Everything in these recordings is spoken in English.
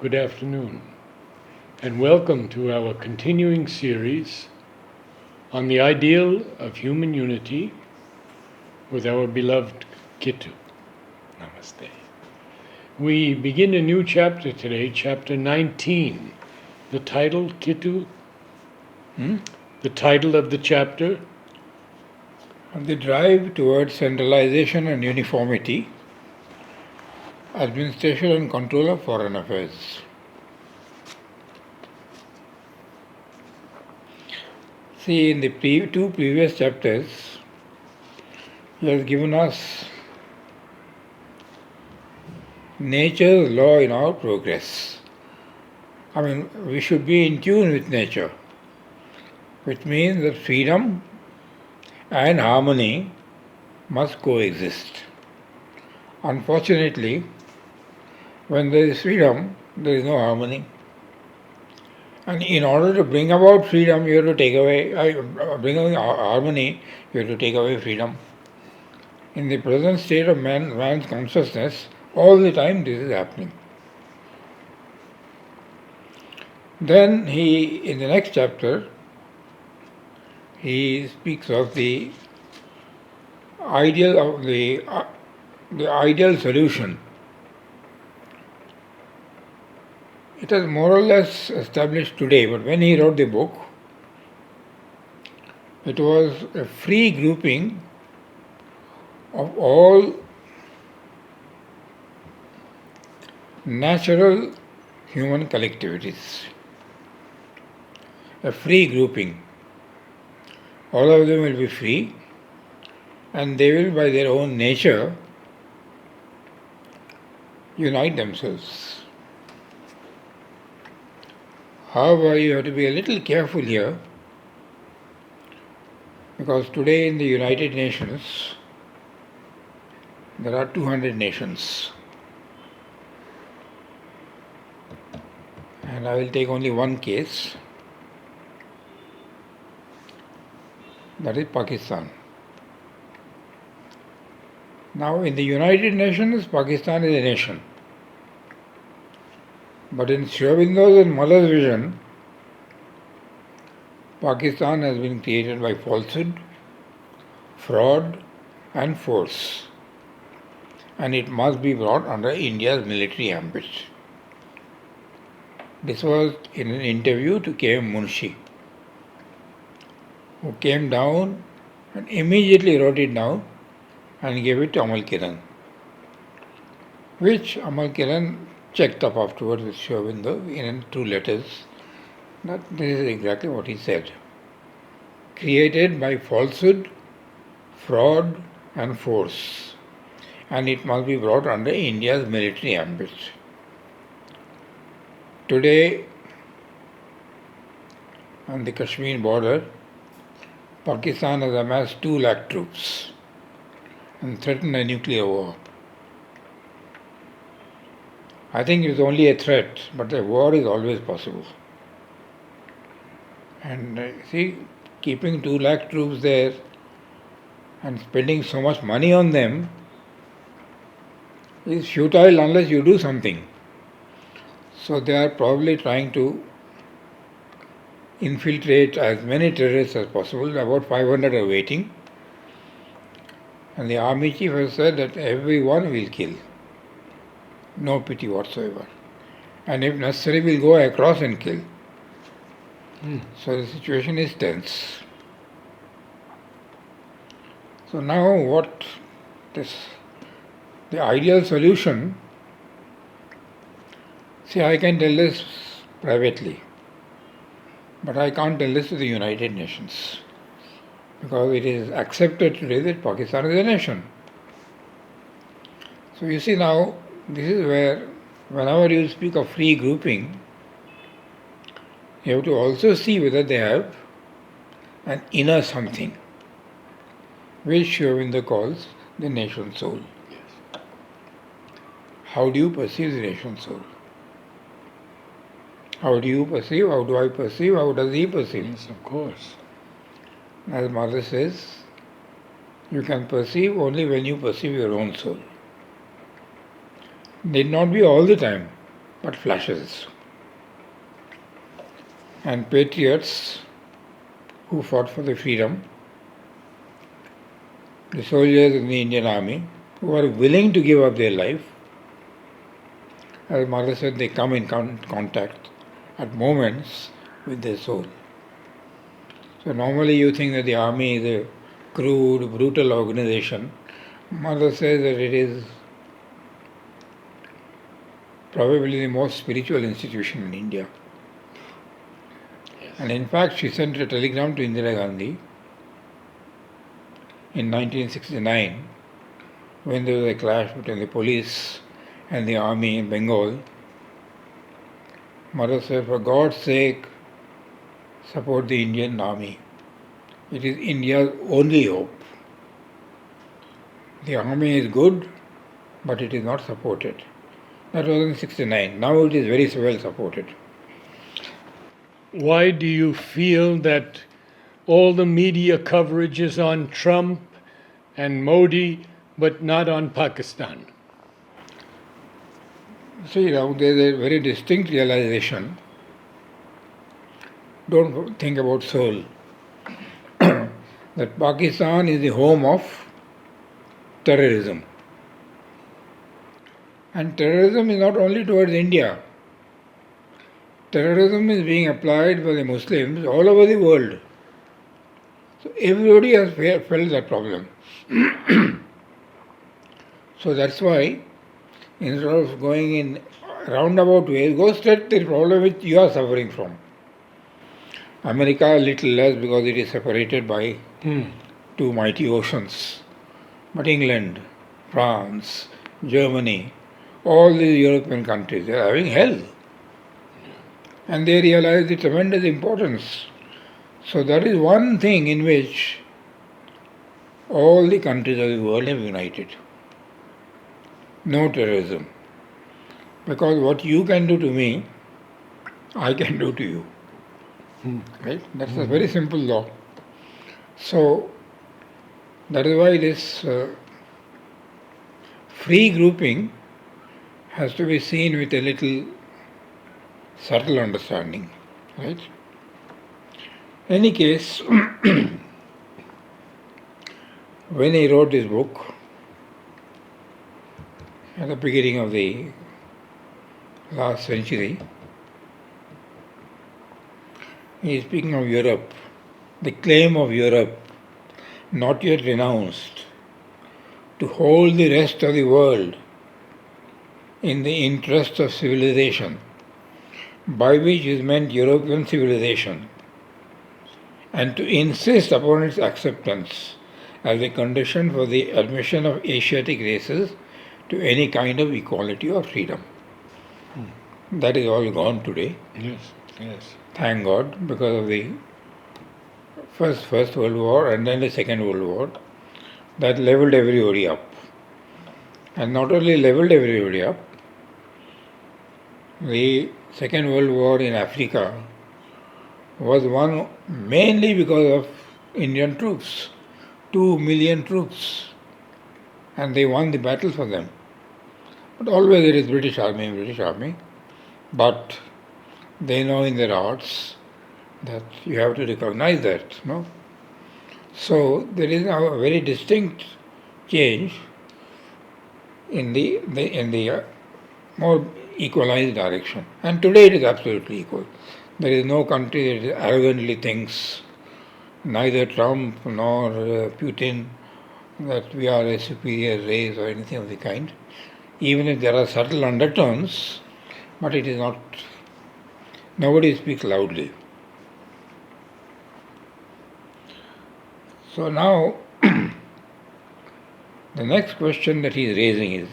Good afternoon, and welcome to our continuing series on the ideal of human unity with our beloved Kittu. Namaste. We begin a new chapter today, chapter 19. The title, Kittu? The title of the chapter? The drive towards centralization and uniformity, administration and control of foreign affairs. See, in the two previous chapters, he has given us nature's law in our progress. We should be in tune with nature, which means that freedom and harmony must coexist. Unfortunately, when there is freedom, there is no harmony. And in order to bring about freedom, you have to take away, bring about harmony, you have to take away freedom. In the present state of man's consciousness, all the time this is happening. Then in the next chapter, he speaks of the ideal solution. It is more or less established today, but when he wrote the book, it was a free grouping of all natural human collectivities. A free grouping. All of them will be free, and they will, by their own nature, unite themselves. However, you have to be a little careful here, because today in the United Nations, there are 200 nations. And I will take only one case, that is Pakistan. Now, in the United Nations, Pakistan is a nation. But in Aurobindo's and Muller's vision, Pakistan has been created by falsehood, fraud and force, and it must be brought under India's military ambit. This was in an interview to K.M. Munshi, who came down and immediately wrote it down and gave it to Amal Kiran, which Amal Kiran checked up afterwards with Aurobindo in 2 letters that this is exactly what he said. Created by falsehood, fraud and force, and it must be brought under India's military ambit. Today, on the Kashmir border, Pakistan has amassed 2 lakh troops and threatened a nuclear war. I think it is only a threat, but a war is always possible. And keeping 2 lakh troops there and spending so much money on them is futile unless you do something. So they are probably trying to infiltrate as many terrorists as possible. About 500 are waiting. And the army chief has said that everyone will kill. No pity whatsoever. And if necessary, we'll go across and kill. So the situation is tense. So now the ideal solution, I can tell this privately, but I can't tell this to the United Nations, because it is accepted today that Pakistan is a nation. So you see now, this is where, whenever you speak of free grouping, you have to also see whether they have an inner something, which Aurobindo calls the nation soul. Yes. How do you perceive the nation soul? How do you perceive? How do I perceive? How does he perceive? Yes, of course. As Mother says, you can perceive only when you perceive your own soul. Need not be all the time, but flashes. And patriots who fought for the freedom, the soldiers in the Indian Army, who are willing to give up their life, as Mother said, they come in contact at moments with their soul. So normally you think that the army is a crude, brutal organization. Mother says that it is probably the most spiritual institution in India. Yes. And in fact, she sent a telegram to Indira Gandhi in 1969 when there was a clash between the police and the army in Bengal. Mother said, for God's sake, support the Indian army. It is India's only hope. The army is good, but it is not supported. That was in 69. Now it is very well supported. Why do you feel that all the media coverage is on Trump and Modi, but not on Pakistan? See, now there is a very distinct realization. Don't think about soul. That Pakistan is the home of terrorism. And terrorism is not only towards India. Terrorism is being applied by the Muslims all over the world. So everybody has felt that problem. So that's why, instead of going in roundabout ways, go straight to the problem which you are suffering from. America a little less because it is separated by two mighty oceans. But England, France, Germany, all these European countries, they are having hell. And they realize the tremendous importance. So that is one thing in which all the countries of the world have united. No terrorism. Because what you can do to me, I can do to you. Right? That's a very simple law. So that is why this free grouping has to be seen with a little subtle understanding. Right? In any case, when he wrote this book, at the beginning of the last century, he is speaking of Europe, the claim of Europe, not yet renounced, to hold the rest of the world in the interest of civilization, by which is meant European civilization, and to insist upon its acceptance as a condition for the admission of Asiatic races to any kind of equality or freedom. That is all gone today. Yes, yes. Thank God, because of the First World War and then the Second World War, that leveled everybody up. And not only leveled everybody up, the Second World War in Africa was won mainly because of Indian troops, 2 million troops, and they won the battle for them. But always it is British Army, but they know in their hearts that you have to recognize that, no? So there is now a very distinct change in the more equalized direction. And today it is absolutely equal. There is no country that arrogantly thinks, neither Trump nor Putin, that we are a superior race or anything of the kind. Even if there are subtle undertones, but it is not, nobody speaks loudly. So now, the next question that he is raising is,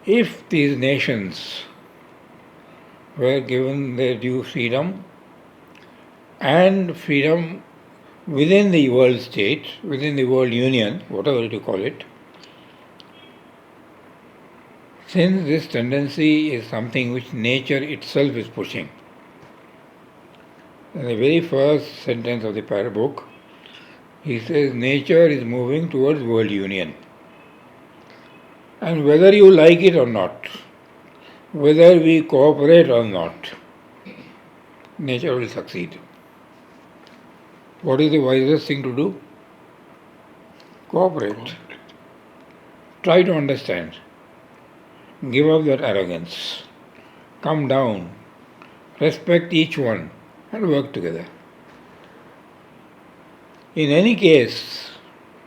if these nations were given their due freedom and freedom within the world state, within the world union, whatever you call it, since this tendency is something which nature itself is pushing. In the very first sentence of the book, he says nature is moving towards world union. And whether you like it or not, whether we cooperate or not, nature will succeed. What is the wisest thing to do? Cooperate. Try to understand. Give up that arrogance. Come down. Respect each one and work together. In any case,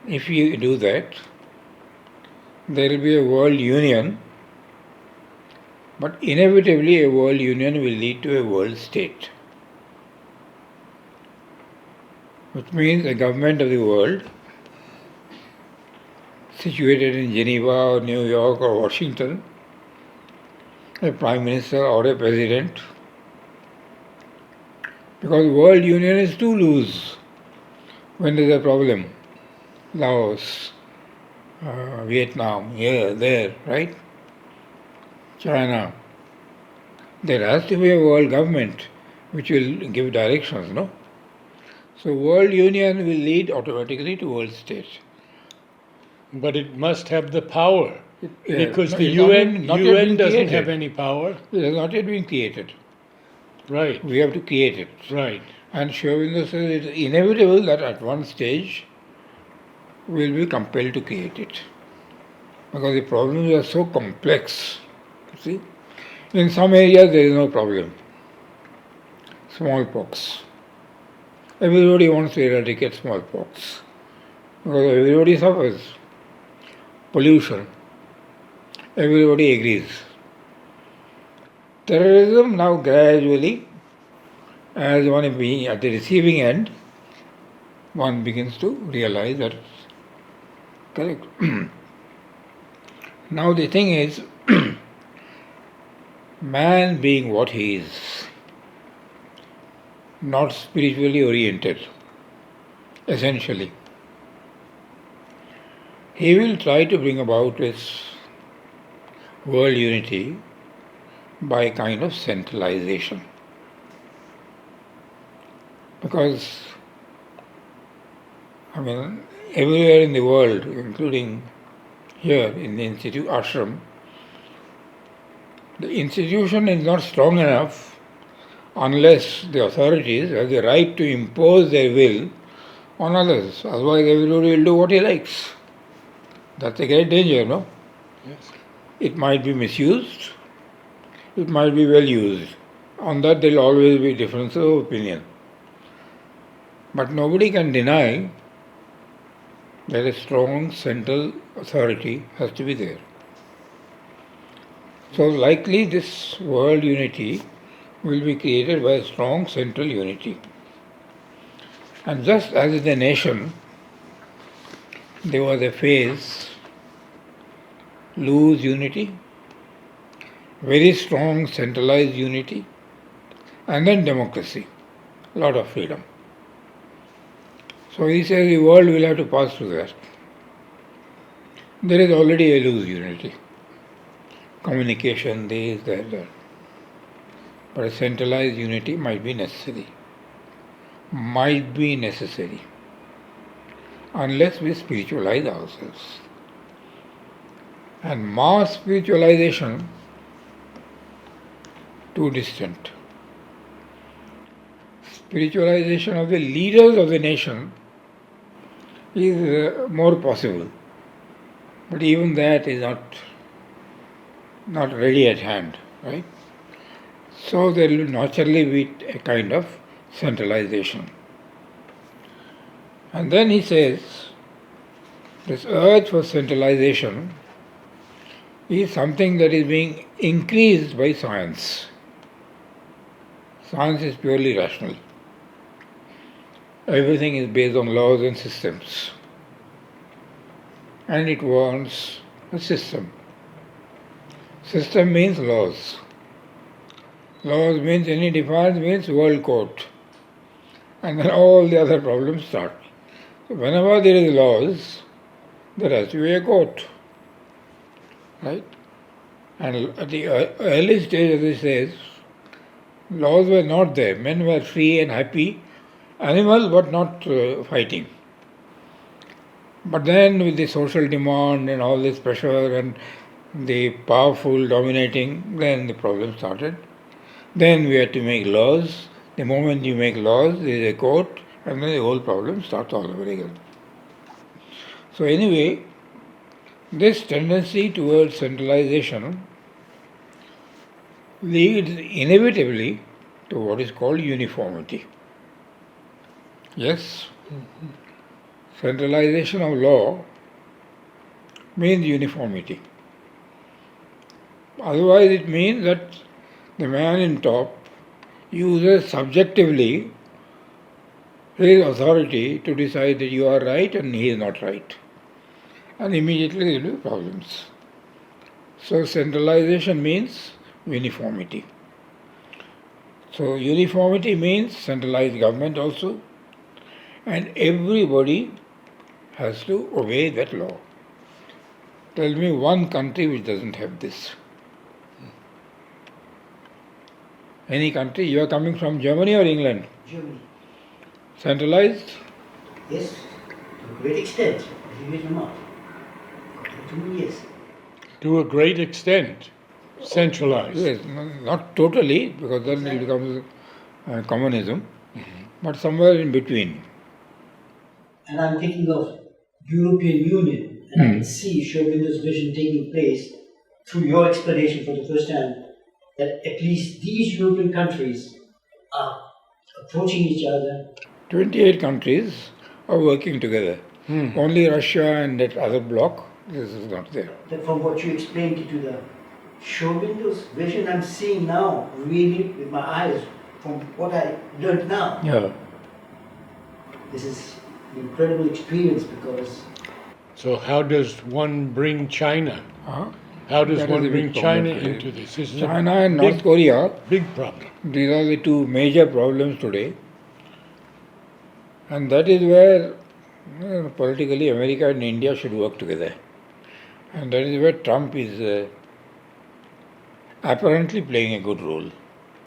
if you do that, there will be a world union, but inevitably a world union will lead to a world state. Which means a government of the world situated in Geneva or New York or Washington, a prime minister or a president, because world union is too loose when there is a problem. Laos, Vietnam, here, there, right? China. There has to be a world government which will give directions, no? So world union will lead automatically to world state. But it must have the power. Because No, the it's UN, not yet been doesn't created. have any power. It has not yet been created. Right, We have to create it. right. And Aurobindo says it is inevitable that at one stage we will be compelled to create it. Because the problems are so complex. See? In some areas there is no problem. Smallpox. Everybody wants to eradicate smallpox. Because everybody suffers. Pollution. Everybody agrees. Terrorism now gradually, as one is being at the receiving end, one begins to realize that correct. Now the thing is, man being what he is, not spiritually oriented, essentially, he will try to bring about his world unity by a kind of centralization. Because, everywhere in the world, including here in the institute ashram, the institution is not strong enough unless the authorities have the right to impose their will on others. Otherwise, everybody will do what he likes. That's a great danger, no? Yes. It might be misused, it might be well used. On that, there will always be differences of opinion. But nobody can deny that a strong central authority has to be there. So likely this world unity will be created by a strong central unity. And just as in the nation, there was a phase, loose unity, very strong centralized unity, and then democracy, a lot of freedom. So he says the world will have to pass through that. There is already a loose unity. Communication, this, that. But a centralized unity might be necessary. Might be necessary. Unless we spiritualize ourselves. And mass spiritualization, too distant. Spiritualization of the leaders of the nation is more possible. But even that is not ready at hand, right? So there will naturally be a kind of centralization. And then he says, this urge for centralization is something that is being increased by science. Science is purely rational. Everything is based on laws and systems. And it wants a system. System means laws. Laws means any defiance means world court. And then all the other problems start. So whenever there is laws, there has to be a court. Right? And at the early stage, as he says, laws were not there. Men were free and happy, animals but not fighting. But then with the social demand and all this pressure and the powerful dominating, then the problem started. Then we had to make laws. The moment you make laws, there is a court, and then the whole problem starts all over again. So anyway, this tendency towards centralization leads inevitably to what is called uniformity. Yes? Centralization of law means uniformity. Otherwise, it means that the man in top uses subjectively his authority to decide that you are right and he is not right. And immediately there will be problems. So centralization means uniformity. So uniformity means centralized government also, and everybody has to obey that law. Tell me one country which doesn't have this. Any country? You are coming from Germany or England? Germany. Centralized? Yes, to a great extent, believe it or not. Yes. To a great extent, centralized. Yes, not totally, because then it becomes communism, but somewhere in between. And I'm thinking of European Union, and I can see Aurobindo's vision taking place through your explanation for the first time, that at least these European countries are approaching each other. 28 countries are working together. Only Russia and that other bloc, this is not there. That from what you explained to the Aurobindo's vision, I'm seeing now, really with my eyes, from what I learned now. Yeah. This is an incredible experience because. So how does one bring China? How does That one is a bring big problem China today. into this? This is China a and big, North Korea, big problem. these are the two major problems today. And that is where politically America and India should work together. And that is where Trump is apparently playing a good role.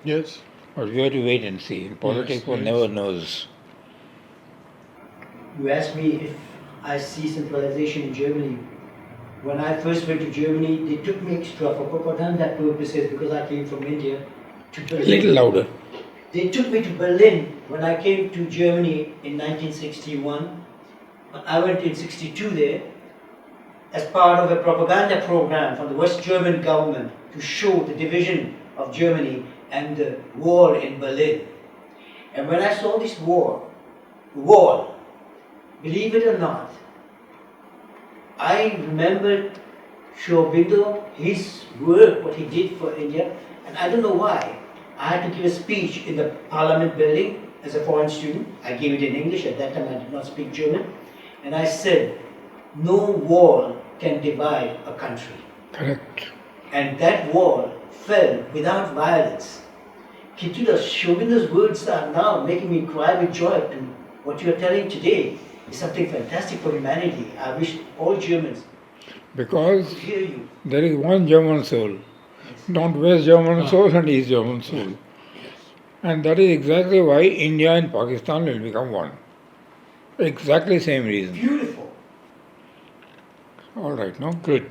Yes. But we have to wait and see. In politics, one never knows. You asked me if I see centralization in Germany. When I first went to Germany, they took me extra for propaganda purposes because I came from India to A Berlin. little louder. They took me to Berlin when I came to Germany in 1961. I went in 62 there as part of a propaganda program from the West German government to show the division of Germany and the wall in Berlin. And when I saw this wall, believe it or not, I remembered Aurobindo, his work, what he did for India, and I don't know why. I had to give a speech in the Parliament building as a foreign student. I gave it in English, at that time I did not speak German. And I said, no wall can divide a country. Correct. And that wall fell without violence. Kittu, Aurobindo's words are now making me cry with joy to what you are telling today is something fantastic for humanity. I wish all Germans Because could hear you. there is one German soul, not West German soul and East German soul. And that is exactly why India and Pakistan will become one. Exactly same reason. Beautiful. All right, no? Good.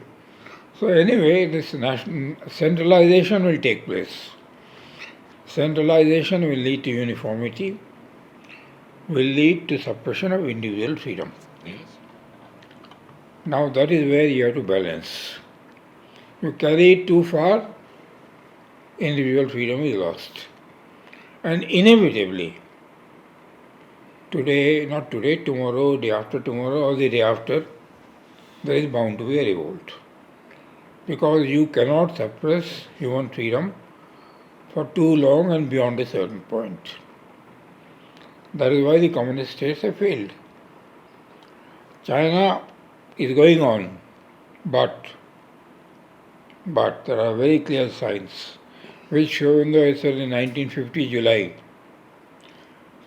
So anyway, this centralization will take place. Centralization will lead to uniformity, will lead to suppression of individual freedom. Yes. Now that is where you have to balance. You carry it too far, individual freedom is lost. And inevitably, today, not today, tomorrow, day after tomorrow, or the day after, there is bound to be a revolt. Because you cannot suppress human freedom for too long and beyond a certain point. That is why the communist states have failed. China is going on, but there are very clear signs which Aurobindo has said in 1950 July.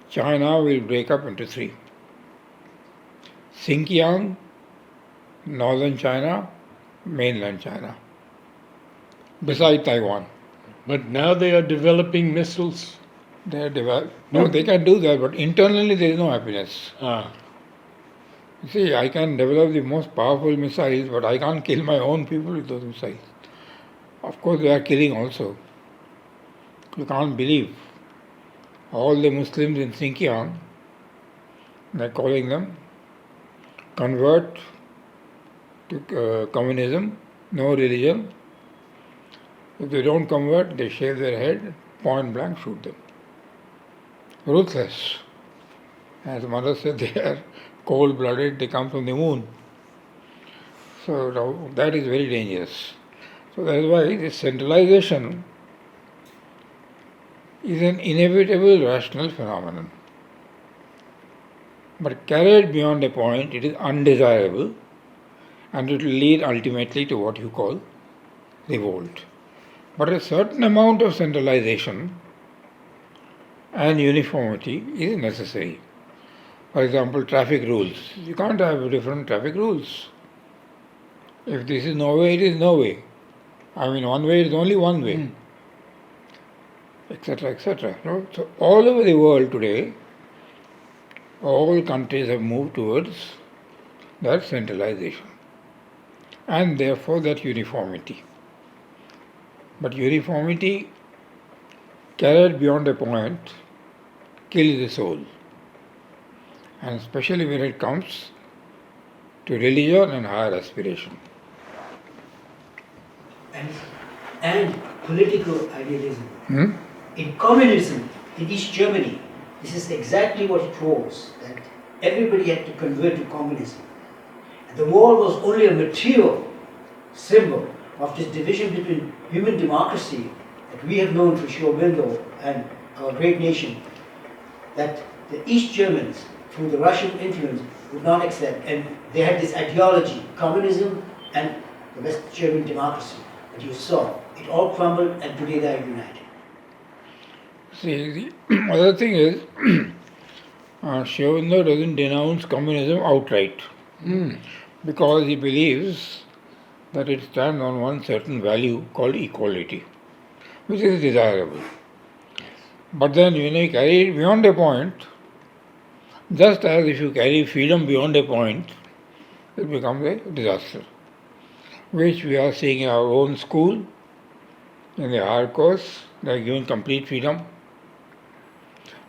China will break up into three. Xinjiang, northern China, mainland China, beside Taiwan. But now they are developing missiles. They are No, they can do that, but internally there is no happiness. See, I can develop the most powerful missiles, but I can't kill my own people with those missiles. Of course, they are killing also. You can't believe. All the Muslims in Xinjiang, they're calling them, convert to communism, no religion. If they don't convert, they shave their head, point blank shoot them. Ruthless. As mother said, they are cold-blooded, they come from the moon. So now that is very dangerous. So that is why this centralization is an inevitable rational phenomenon. But carried beyond a point, it is undesirable and it will lead ultimately to what you call revolt. But a certain amount of centralization and uniformity is necessary. For example, traffic rules. You can't have different traffic rules. If this is no way, it is no way. I mean, one way is only one way, etc., etc. No? So all over the world today, all countries have moved towards that centralization and therefore that uniformity. But uniformity carried beyond a point kills the soul, and especially when it comes to religion and higher aspiration. And political idealism. In communism, in East Germany, this is exactly what it was, that everybody had to convert to communism. And the wall was only a material symbol of this division between human democracy that we have known through Aurobindo and our great nation, that the East Germans, through the Russian influence, would not accept. And they had this ideology, communism and the West German democracy. But you saw, it all crumbled and today they are united. See, the other thing is, Aurobindo doesn't denounce communism outright because he believes that it stands on one certain value called equality, which is desirable. But then when you carry it beyond a point, just as if you carry freedom beyond a point, it becomes a disaster, which we are seeing in our own school, in the higher course. They are given complete freedom.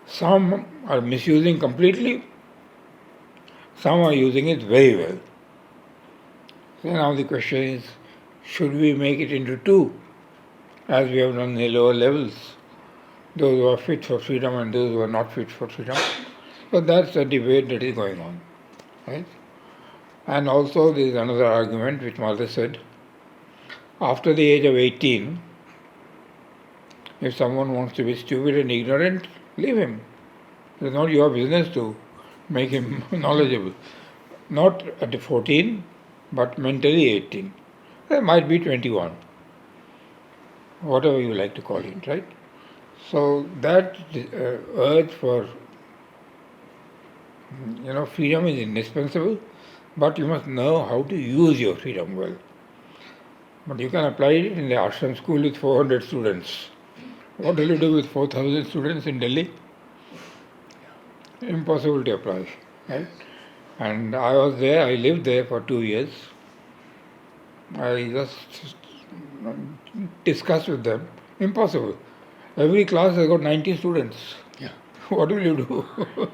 Some are misusing completely, some are using it very well. So now the question is, should we make it into two, as we have done in the lower levels, those who are fit for freedom and those who are not fit for freedom? So that's a debate that is going on, right? And also there is another argument which Mother said, after the age of 18, if someone wants to be stupid and ignorant, leave him. It is not your business to make him knowledgeable. Not at 14, but mentally 18. There might be 21. Whatever you like to call it, right? So that urge for freedom is indispensable, but you must know how to use your freedom well. But you can apply it in the ashram school with 400 students. What will you do with 4,000 students in Delhi? Impossible to apply, right? And I was there, I lived there for 2 years. I just discussed with them. Impossible. Every class has got 90 students. Yeah. What will you do?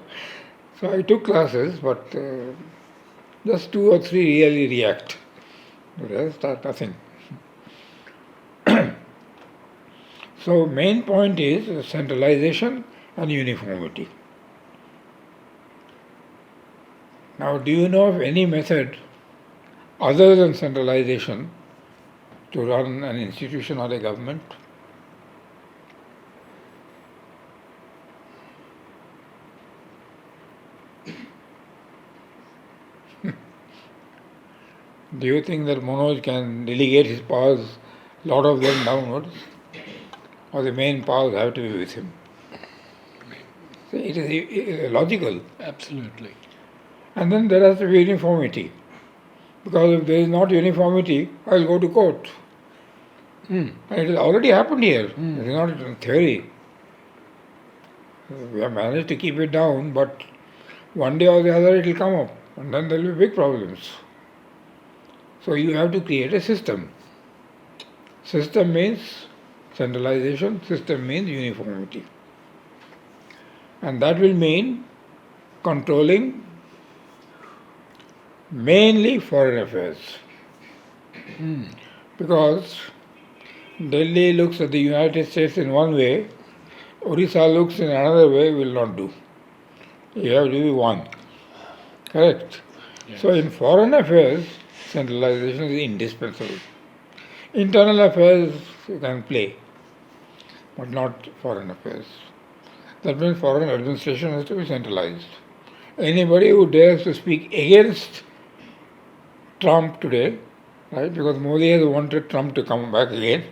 So I took classes, but just 2 or 3 really react. The rest are nothing. So main point is centralization and uniformity. Now, do you know of any method other than centralization to run an institution or a government? Do you think that Manoj can delegate his powers, lot of them downwards? Or the main powers have to be with him? So it is logical. Absolutely. And then there has to be uniformity. Because if there is not uniformity, I will go to court. And it has already happened here. It is not a theory. We have managed to keep it down, but one day or the other it will come up. and then there will be big problems. So you have to create a system. System means centralization, system means uniformity. And that will mean controlling mainly foreign affairs. Because Delhi looks at the United States in one way, Orissa looks in another way, will not do. You have to be one. Correct? Yes. So in foreign affairs, centralization is indispensable. Internal affairs you can play, but not foreign affairs. That means foreign administration has to be centralized. Anybody who dares to speak against Trump today, right, because Modi has wanted Trump to come back again.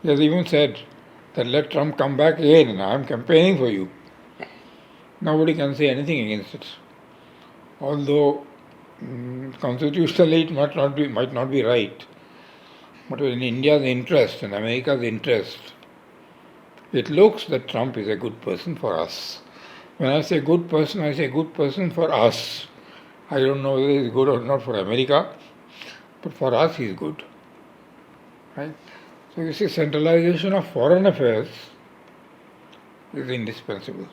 He has even said that let Trump come back again and I am campaigning for you. Nobody can say anything against it. Although constitutionally it might not be right. But in India's interest and America's interest, it looks that Trump is a good person for us. When I say good person, I say good person for us. I don't know whether he's good or not for America, but for us he's good. Right? So you see, centralization of foreign affairs is indispensable.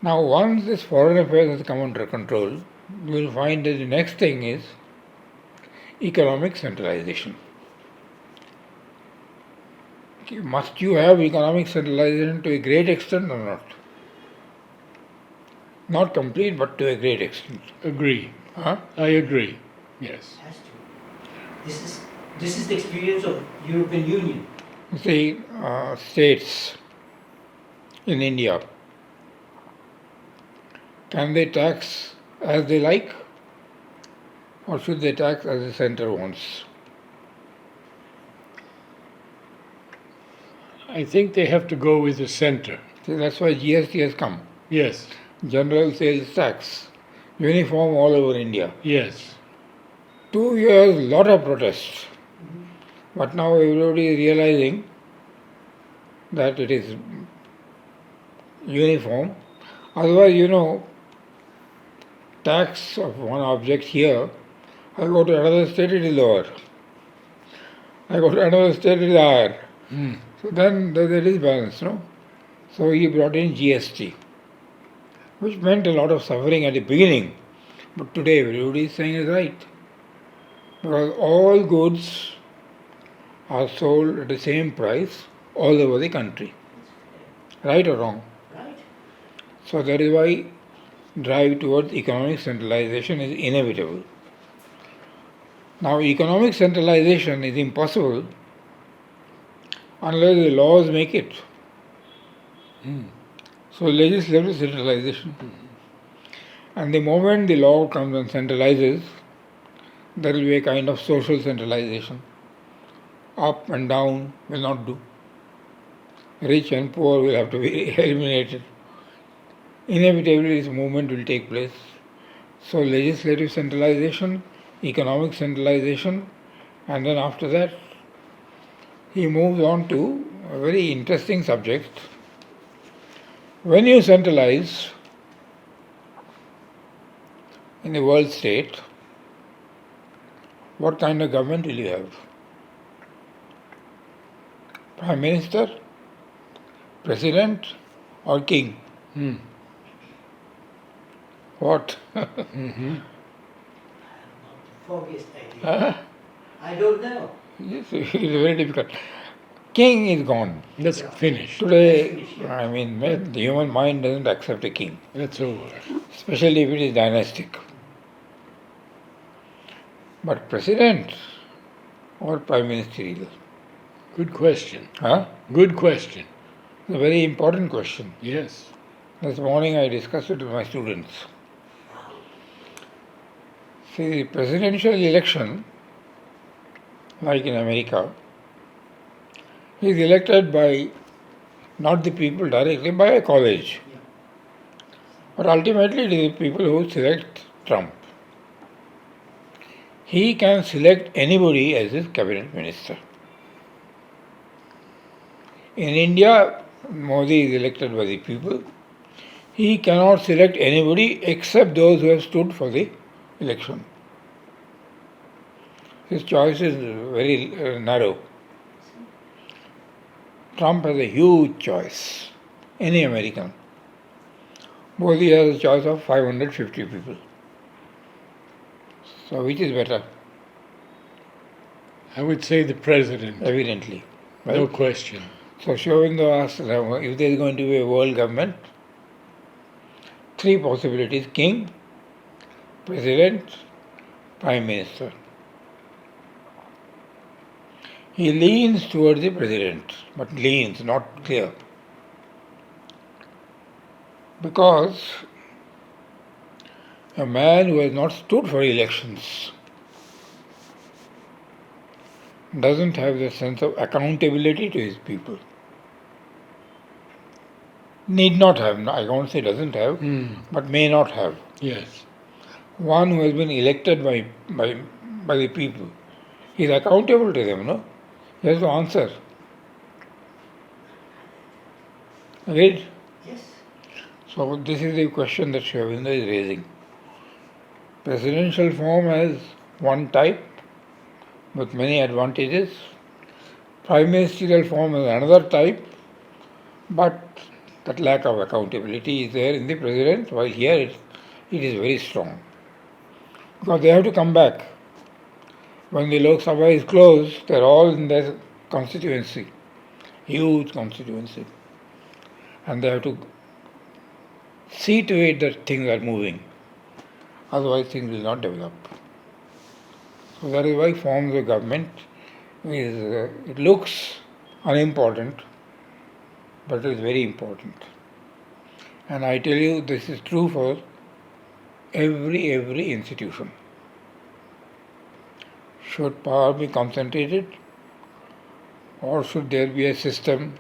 Now once this foreign affairs has come under control, you will find that the next thing is economic centralization. Must you have economic centralization to a great extent or not? Not complete, but to a great extent. Agree. Huh? I agree. Yes. Has to. This is the experience of European Union. You see, states in India, can they tax as they like, or should they tax as the center wants? I think they have to go with the center. See, that's why GST has come. Yes. General Sales Tax, uniform all over India. Yes. 2 years, lot of protests. But now everybody is realizing that it is uniform. Otherwise, tax of one object here, I go to another state, it is lower. I go to another state, it is higher. So then there is balance, no? So he brought in GST, which meant a lot of suffering at the beginning. But today everybody is saying it's right. Because all goods are sold at the same price all over the country. Right or wrong? Right. So that is why drive towards economic centralization is inevitable. Now economic centralization is impossible unless the laws make it. So legislative centralization. And the moment the law comes and centralizes, there will be a kind of social centralization. Up and down will not do. Rich and poor will have to be eliminated. Inevitably this movement will take place. So legislative centralization, economic centralization, and then after that he moves on to a very interesting subject. When you centralize in the world state, what kind of government will you have? Prime Minister, President, or King? What? Foggiest idea. I don't know. Yes, it is very difficult. King is gone. That's finished. Today, the human mind doesn't accept a king, That's over. especially if it is dynastic. But president or prime ministerial? Good question. Huh? Good question. It's a very important question. Yes. This morning I discussed it with my students. See, the presidential election, like in America, is elected by not the people directly, by a college. But ultimately it is the people who select Trump. He can select anybody as his cabinet minister. In India, Modi is elected by the people. He cannot select anybody except those who have stood for the election. His choice is very narrow. Trump has a huge choice. Any American. Modi has a choice of 550 people. So which is better? I would say the president. Evidently. Right? No question. So Aurobindo asked, if there is going to be a world government, three possibilities: king, president, prime minister. He leans towards the president, but leans, not clear. Because a man who has not stood for elections doesn't have the sense of accountability to his people. Need not have, I won't say doesn't have, but may not have. Yes. One who has been elected by the people, he is accountable to them, no? He has to answer. Agreed? Yes. So this is the question that Aurobindo is raising. Presidential form has one type with many advantages. Prime ministerial form is another type, but that lack of accountability is there in the president, while here it is very strong. Because they have to come back. When the Lok Sabha is closed, they are all in their constituency, huge constituency. And they have to see to it that things are moving. Otherwise things will not develop. So that is why forms of government it looks unimportant, but it is very important. And I tell you, this is true for every institution. Should power be concentrated, or should there be a system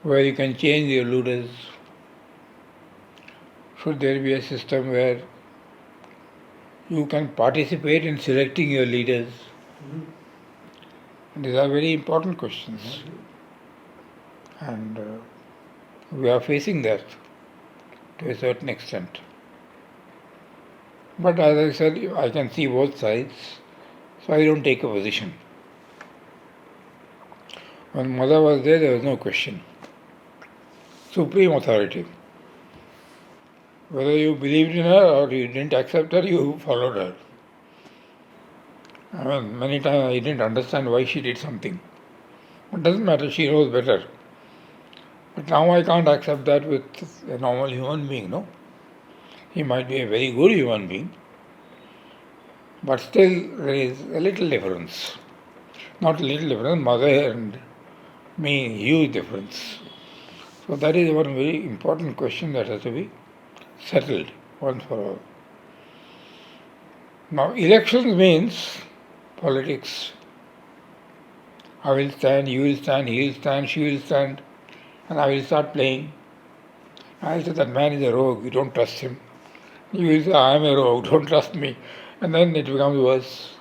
where you can change your leaders? Should there be a system where you can participate in selecting your leaders? These are very important questions. And we are facing that to a certain extent. But as I said, I can see both sides, so I don't take a position. When Mother was there was no question. Supreme authority. Whether you believed in her or you didn't accept her, you followed her. I mean, many times I didn't understand why she did something. It doesn't matter, she knows better. But now I can't accept that with a normal human being, no? He might be a very good human being, but still there is a little difference. Not a little difference, mother and me, huge difference. So that is one very important question that has to be settled once for all. Now, elections means politics. I will stand, you will stand, he will stand, she will stand, and I will start playing. I will say that man is a rogue, you don't trust him. You will say, I am a rogue, don't trust me. And then it becomes worse.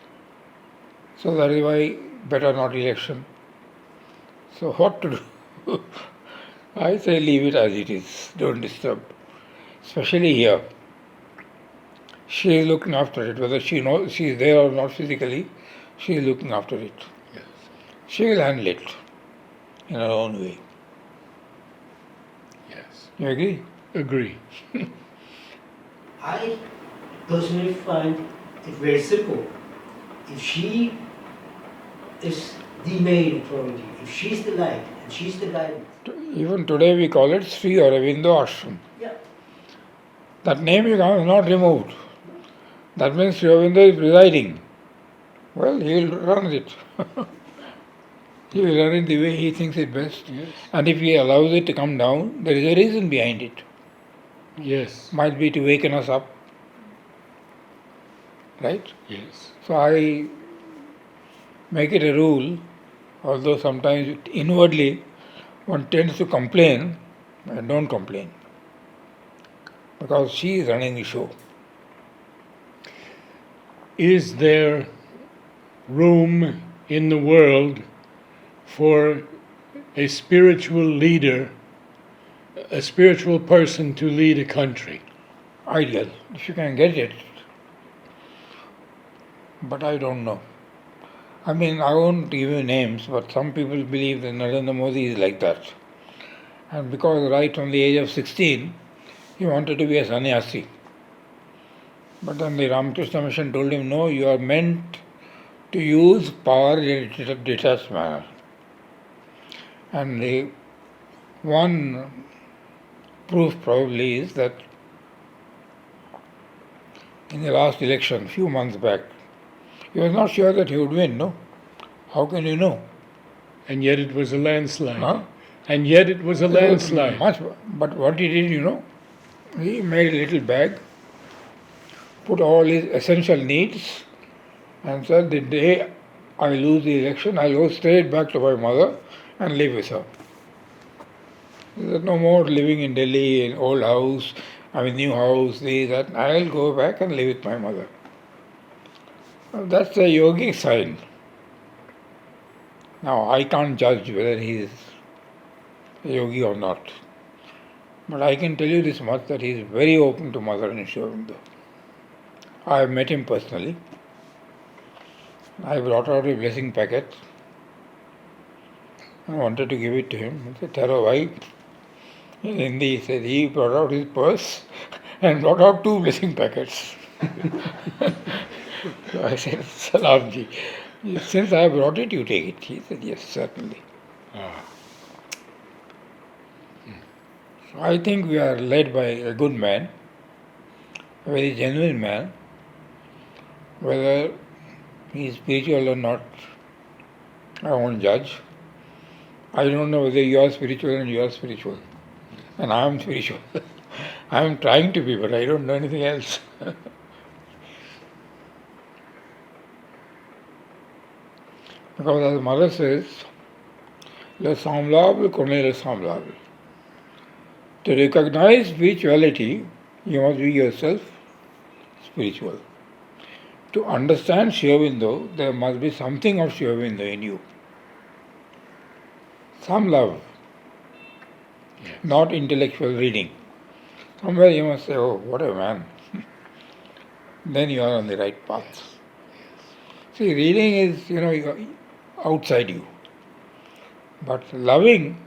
So that is why better not election. So what to do? I say leave it as it is, don't disturb. Especially here. She is looking after it, whether she knows she is there or not physically, she is looking after it. Yes. She will handle it in her own way. Yes. You agree? Agree. I personally find it very simple. If she is the main authority, if she's the light and she's the guidance. Even today we call it Sri Aurobindo Ashram. Yeah. That name is not removed. That means Sri Aurobindo is presiding. Well, he will run it. He will run it the way he thinks it best. Yes. And if he allows it to come down, there is a reason behind it. Yes. Might be to waken us up. Right? Yes. So I make it a rule, although sometimes inwardly one tends to complain, but don't complain. Because she is running the show. Is there room in the world for a spiritual leader a spiritual person to lead a country? Ideal, if you can get it. But I don't know. I mean, I won't give you names, but some people believe that Narendra Modi is like that. And because right from the age of 16, he wanted to be a sannyasi. But then the Ramakrishna Mission told him, no, you are meant to use power in a detached manner. And the one proof probably is that in the last election, few months back, he was not sure that he would win, no? How can you know? And yet it was a landslide. Huh? And yet it was a landslide. But what he did, he made a little bag, put all his essential needs, and said, the day I lose the election, I'll go straight back to my mother and live with her. There's no more living in Delhi, in old house, new house, that. I'll go back and live with my mother. That's a yogic sign. Now, I can't judge whether he is a yogi or not. But I can tell you this much, that he is very open to Mother and Aurobindo. I have met him personally. I brought out a blessing packet. I wanted to give it to him. I said, Taro, why? In Hindi, he said, he brought out his purse and brought out 2 blessing packets. So I said, Salamji, since I brought it, you take it. He said, yes, certainly. So I think we are led by a good man, a very genuine man. Whether he is spiritual or not, I won't judge. I don't know whether you are spiritual and you are spiritual. And I am spiritual. I am trying to be, but I don't know anything else. Because as Mother says, le semblable connaît le semblable. To recognize spirituality, you must be yourself spiritual. To understand Sri Aurobindo, there must be something of Sri Aurobindo in you. Some love, not intellectual reading. Somewhere you must say, oh, what a man. Then you are on the right path. See, reading is, outside you. But loving,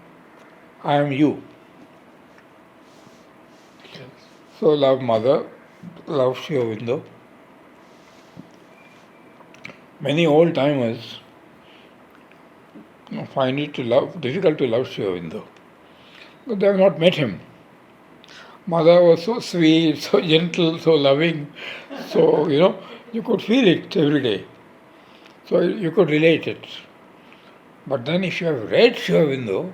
I am you. So love Mother, love Sri Aurobindo. Many old timers find it difficult to love Sri Aurobindo. But they have not met him. Mother was so sweet, so gentle, so loving. So, you could feel it every day. So you could relate it. But then if you have read Sri Aurobindo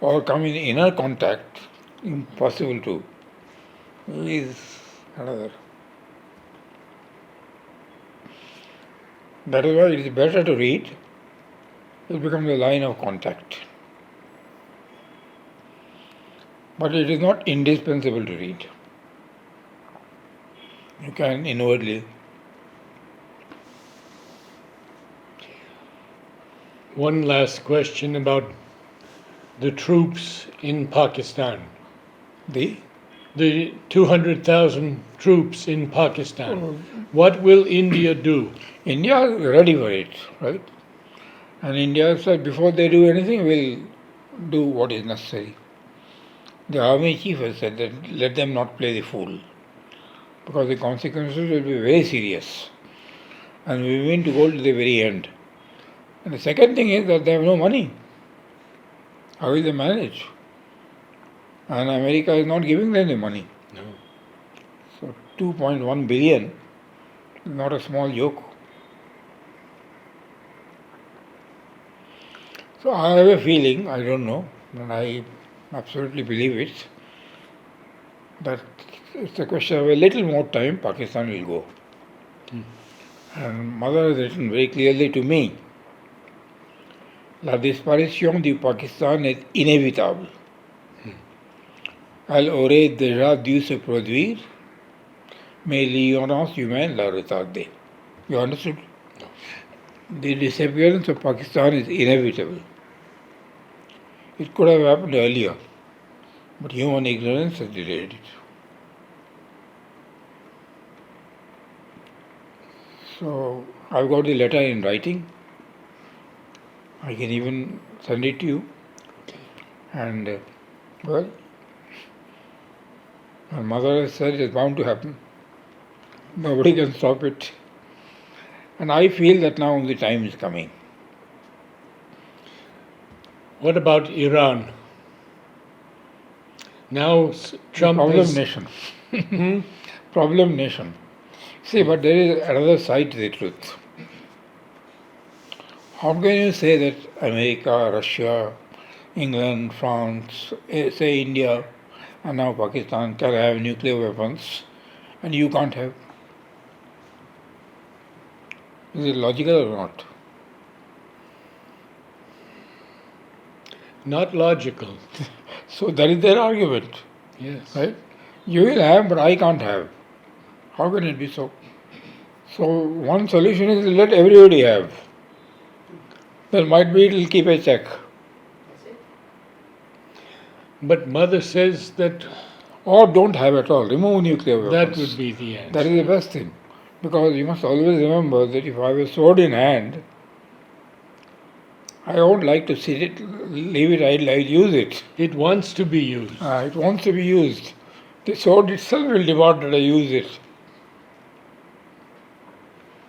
or come in inner contact, impossible to. He is another. That is why it is better to read. It becomes a line of contact. But it is not indispensable to read. You can inwardly. One last question about the troops in Pakistan. The 200,000 troops in Pakistan. What will India do? India is ready for it, right? And India said before they do anything, we'll do what is necessary. The army chief has said that let them not play the fool, because the consequences will be very serious. And we mean to go to the very end. And the second thing is that they have no money. How will they manage? And America is not giving them the money. No. So 2.1 billion is not a small joke. So I have a feeling, I don't know, and I absolutely believe it, that it's a question of a little more time, Pakistan will go. And Mother has written very clearly to me, la disparition du Pakistan est inévitable. Elle aurait déjà dû se produire, mais l'ignorance humaine l'a retardée. You understood? No. The disappearance of Pakistan is inevitable. It could have happened earlier. But human ignorance has delayed it. So I've got the letter in writing. I can even send it to you. And well, my mother has said it's bound to happen. Nobody can stop it. And I feel that now the time is coming. What about Iran? Now Trump Problem is... nation. Problem nation. See, but there is another side to the truth. How can you say that America, Russia, England, France, say India, and now Pakistan can have nuclear weapons, and you can't have? Is it logical or not? Not logical. So that is their argument, Yes. right? You will have, but I can't have. How can it be so? So one solution is let everybody have. Then might be it will keep a check. But Mother says that Or don't have at all. Remove nuclear weapons. that would be the answer. That is the best thing. Because you must always remember that if I have a sword in hand, I won't like to sit it, leave it idle, I'll use it. It wants to be used. It wants to be used. The sword itself will demand that I use it.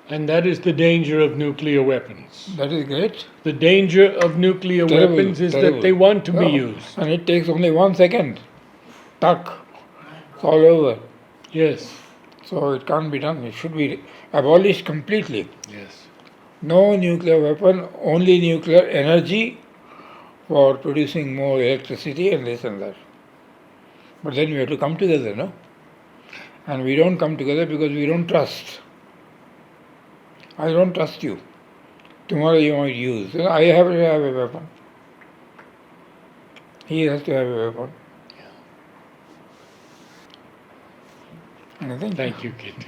And that is the danger of nuclear weapons. That is great. The danger of nuclear Terrible, weapons is terrible. that they want to be No, used. And it takes only 1 second. Tuck. It's all over. Yes. So it can't be done. It should be abolished completely. Yes. No nuclear weapon, only nuclear energy for producing more electricity and this and that. But then we have to come together, no? And we don't come together because we don't trust. I don't trust you. Tomorrow you might use. I have to have a weapon. He has to have a weapon. And I think Thank you, Kittu.